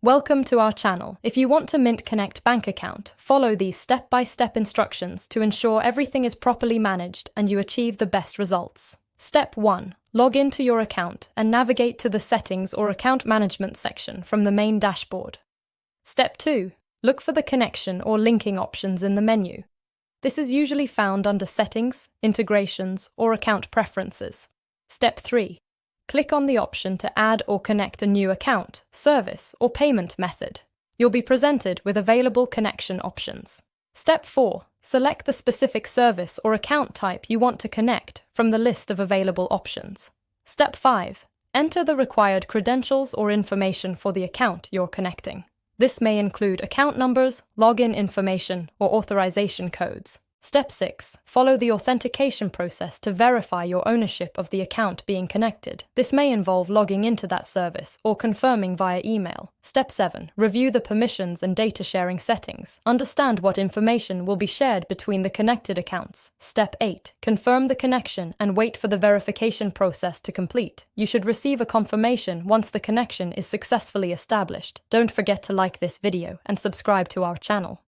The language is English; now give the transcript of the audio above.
Welcome to our channel. If you want to Mint Connect bank account, follow these step-by-step instructions to ensure everything is properly managed and you achieve the best results. Step 1. Log into your account and navigate to the Settings or Account Management section from the main dashboard. Step 2. Look for the connection or linking options in the menu. This is usually found under Settings, Integrations, or Account Preferences. Step 3. Click on the option to add or connect a new account, service, or payment method. You'll be presented with available connection options. Step 4. Select the specific service or account type you want to connect from the list of available options. Step 5. Enter the required credentials or information for the account you're connecting. This may include account numbers, login information, or authorization codes. Step 6. Follow the authentication process to verify your ownership of the account being connected. This may involve logging into that service or confirming via email. Step 7. Review the permissions and data sharing settings. Understand what information will be shared between the connected accounts. Step 8. Confirm the connection and wait for the verification process to complete. You should receive a confirmation once the connection is successfully established. Don't forget to like this video and subscribe to our channel.